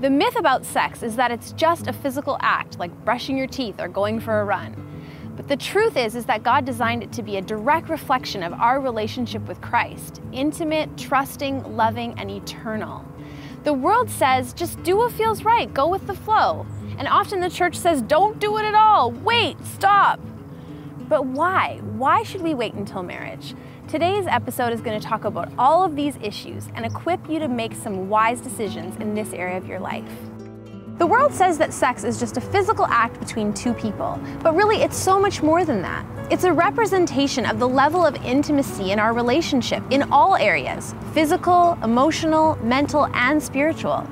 The myth about sex is that it's just a physical act, like brushing your teeth or going for a run. But the truth is that God designed it to be a direct reflection of our relationship with Christ, intimate, trusting, loving, and eternal. The world says, just do what feels right, go with the flow. And often the church says, don't do it at all, wait, stop. But why? Why should we wait until marriage? Today's episode is going to talk about all of these issues and equip you to make some wise decisions in this area of your life. The world says that sex is just a physical act between two people, but really it's so much more than that. It's a representation of the level of intimacy in our relationship in all areas: physical, emotional, mental, and spiritual.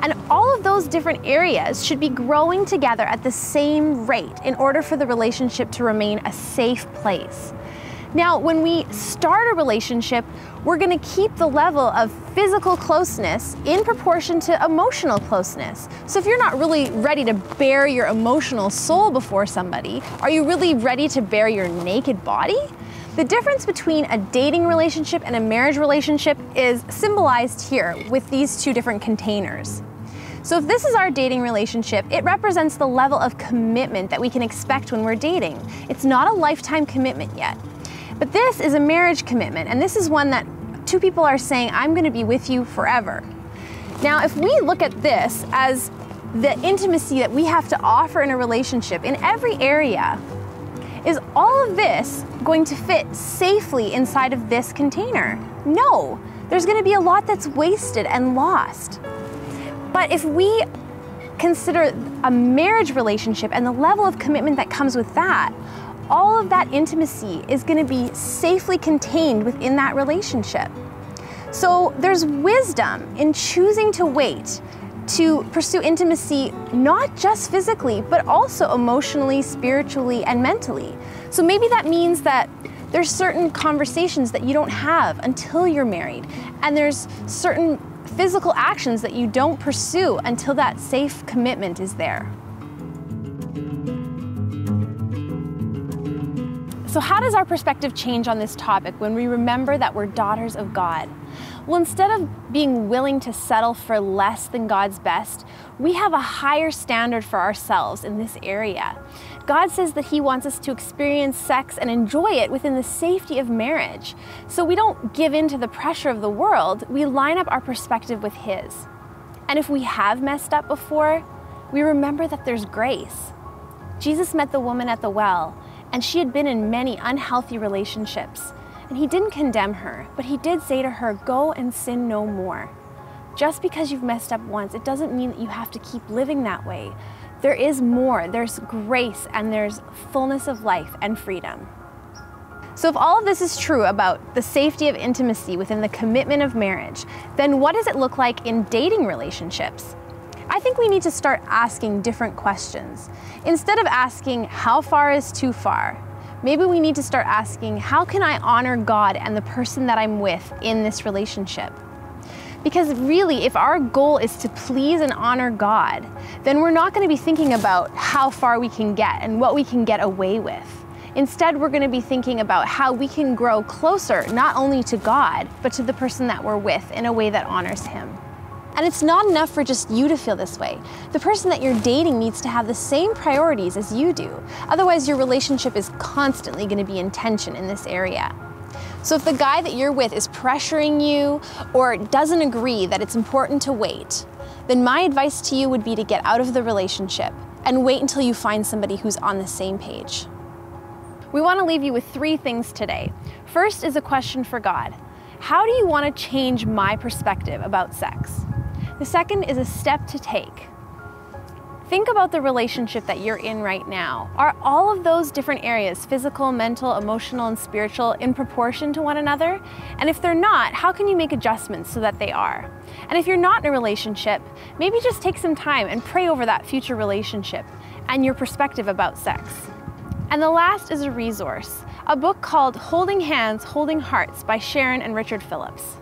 And all of those different areas should be growing together at the same rate in order for the relationship to remain a safe place. Now, when we start a relationship, we're going to keep the level of physical closeness in proportion to emotional closeness. So if you're not really ready to bare your emotional soul before somebody, are you really ready to bare your naked body? The difference between a dating relationship and a marriage relationship is symbolized here with these two different containers. So if this is our dating relationship, it represents the level of commitment that we can expect when we're dating. It's not a lifetime commitment yet. But this is a marriage commitment, and this is one that two people are saying, I'm going to be with you forever. Now, if we look at this as the intimacy that we have to offer in a relationship in every area, is all of this going to fit safely inside of this container? No, there's going to be a lot that's wasted and lost. But if we consider a marriage relationship and the level of commitment that comes with that, all of that intimacy is going to be safely contained within that relationship. So there's wisdom in choosing to wait to pursue intimacy, not just physically, but also emotionally, spiritually, and mentally. So maybe that means that there's certain conversations that you don't have until you're married, and there's certain physical actions that you don't pursue until that safe commitment is there. So how does our perspective change on this topic when we remember that we're daughters of God? Well, instead of being willing to settle for less than God's best, we have a higher standard for ourselves in this area. God says that He wants us to experience sex and enjoy it within the safety of marriage. So we don't give in to the pressure of the world, we line up our perspective with His. And if we have messed up before, we remember that there's grace. Jesus met the woman at the well, and she had been in many unhealthy relationships. And He didn't condemn her, but He did say to her, go and sin no more. Just because you've messed up once, it doesn't mean that you have to keep living that way. There is more, there's grace, and there's fullness of life and freedom. So if all of this is true about the safety of intimacy within the commitment of marriage, then what does it look like in dating relationships? I think we need to start asking different questions. Instead of asking, how far is too far? Maybe we need to start asking, how can I honor God and the person that I'm with in this relationship? Because really, if our goal is to please and honor God, then we're not going to be thinking about how far we can get and what we can get away with. Instead, we're going to be thinking about how we can grow closer, not only to God, but to the person that we're with in a way that honors Him. And it's not enough for just you to feel this way. The person that you're dating needs to have the same priorities as you do. Otherwise, your relationship is constantly going to be in tension in this area. So if the guy that you're with is pressuring you or doesn't agree that it's important to wait, then my advice to you would be to get out of the relationship and wait until you find somebody who's on the same page. We want to leave you with 3 things today. First is a question for God. How do you want to change my perspective about sex? The second is a step to take. Think about the relationship that you're in right now. Are all of those different areas, physical, mental, emotional, and spiritual, in proportion to one another? And if they're not, how can you make adjustments so that they are? And if you're not in a relationship, maybe just take some time and pray over that future relationship and your perspective about sex. And the last is a resource, a book called Holding Hands, Holding Hearts by Sharon and Richard Phillips.